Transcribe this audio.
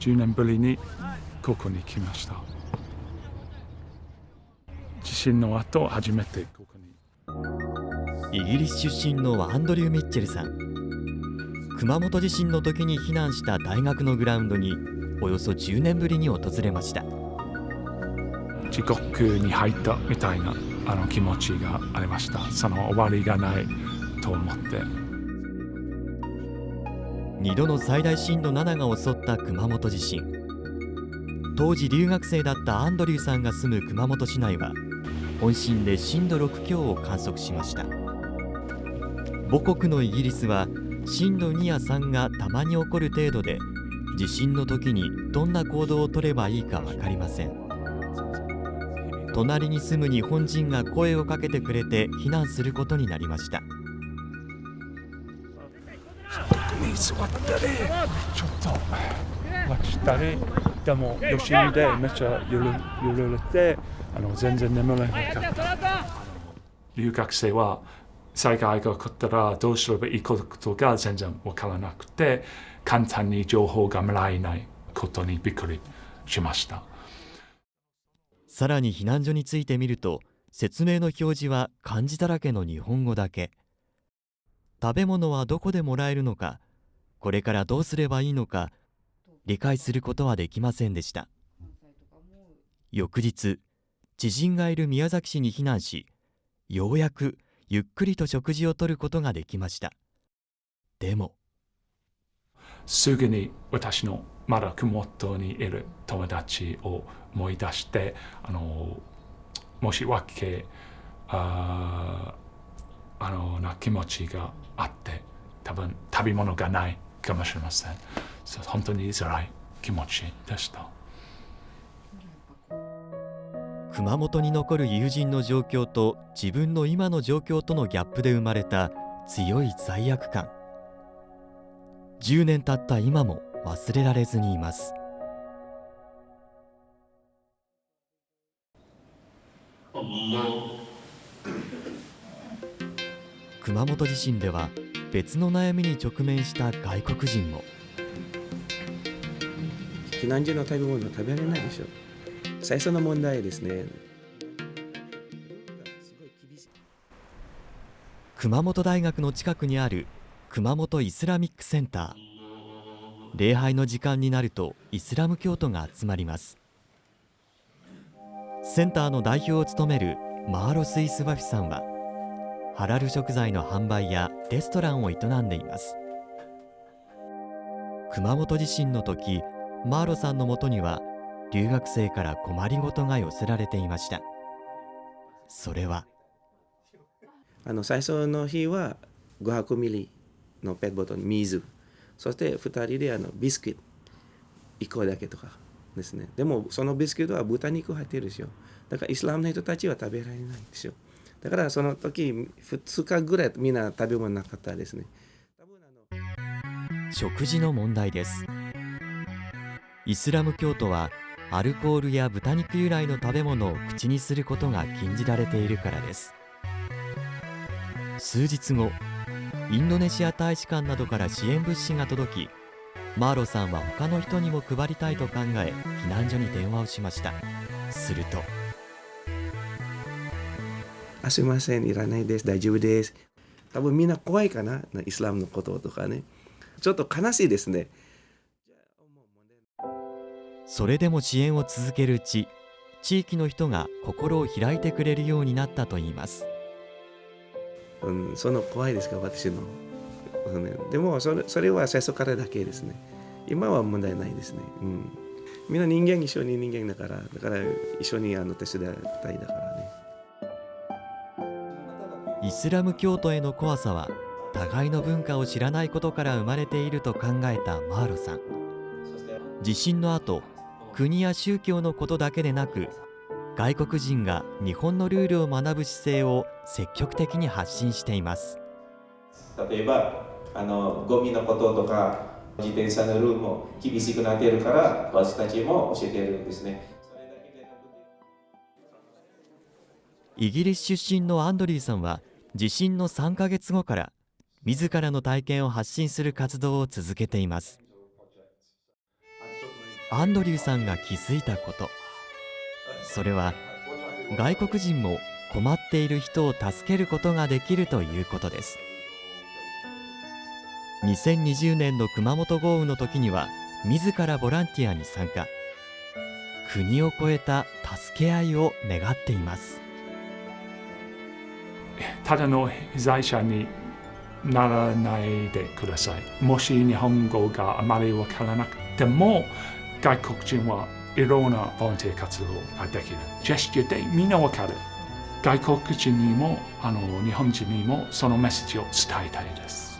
10年ぶりにここに来ました。地震の後初めてここに。イギリス出身のアンドリュー・ミッチェルさん、熊本地震の時に避難した大学のグラウンドにおよそ10年ぶりに訪れました。地獄に入ったみたいな気持ちがありました。その終わりがないと思って。2度の最大震度7が襲った熊本地震。当時留学生だったアンドリューさんが住む熊本市内は本震で震度6強を観測しました。母国のイギリスは震度2や3がたまに起こる程度で、地震の時にどんな行動を取ればいいか分かりません。隣に住む日本人が声をかけてくれて避難することになりました。座ったりちょっと待ちたり、でも余震でめっちゃ揺れて全然眠れなかった。留学生は災害が起こったらどうすればいいことが全然わからなくて、簡単に情報がもらえないことにびっくりしました。さらに避難所についてみると、説明の表示は漢字だらけの日本語だけ。食べ物はどこでもらえるのか、これからどうすればいいのか理解することはできませんでした。翌日、知人がいる宮崎市に避難し、ようやくゆっくりと食事をとることができました。でもすぐに私のまだ熊本にいる友達を思い出して、もし訳な気持ちがあって、多分食べ物がないかもしれません。本当に辛い気持ちでした。熊本に残る友人の状況と自分の今の状況とのギャップで生まれた強い罪悪感。10年経った今も忘れられずにいます。熊本地震では別の悩みに直面した外国人も。避難所の食べ物を食べられないでしょ。最初の問題ですね。熊本大学の近くにある熊本イスラミックセンター。礼拝の時間になるとイスラム教徒が集まります。センターの代表を務めるマーロス・イスバフィさんはハラル食材の販売やレストランを営んでいます。熊本地震の時、マーロさんのもとには留学生から困りごとが寄せられていました。それは最初の日は500ミリのペットボトル水、そして2人でビスキット1個だけとかですね。でもそのビスキットは豚肉入ってるんですよ。だからイスラムの人たちは食べられないんですよ。だからその時2日ぐらいみんな食べ物なかったですね。食事の問題です。イスラム教徒はアルコールや豚肉由来の食べ物を口にすることが禁じられているからです。数日後、インドネシア大使館などから支援物資が届き、マーロさんは他の人にも配りたいと考え避難所に電話をしました。すると、すいません、いらないです、大丈夫です。多分みんな怖いかな、イスラムのこととかね。ちょっと悲しいですね。それでも支援を続けるうち、地域の人が心を開いてくれるようになったといいます。その怖いですか、私の。でもそれは最初からだけですね。今は問題ないですね。みんな人間一緒に人間だから一緒に手伝いたいだからね。イスラム教徒への怖さは互いの文化を知らないことから生まれていると考えたマーロさん。地震の後、国や宗教のことだけでなく、外国人が日本のルールを学ぶ姿勢を積極的に発信しています。例えばゴミのこととか自転車のルールも厳しくなっているから私たちも教えているんですね。イギリス出身のアンドリーさんは地震の3ヶ月後から自らの体験を発信する活動を続けています。アンドリューさんが気づいたこと、それは外国人も困っている人を助けることができるということです。2020年の熊本豪雨の時には自らボランティアに参加、国を越えた助け合いを願っています。ただの被災者にならないでください。もし日本語があまりわからなくても、外国人はいろんなボランティア活動ができる。ジェスチャーでみんなわかる。外国人にも日本人にもそのメッセージを伝えたいです。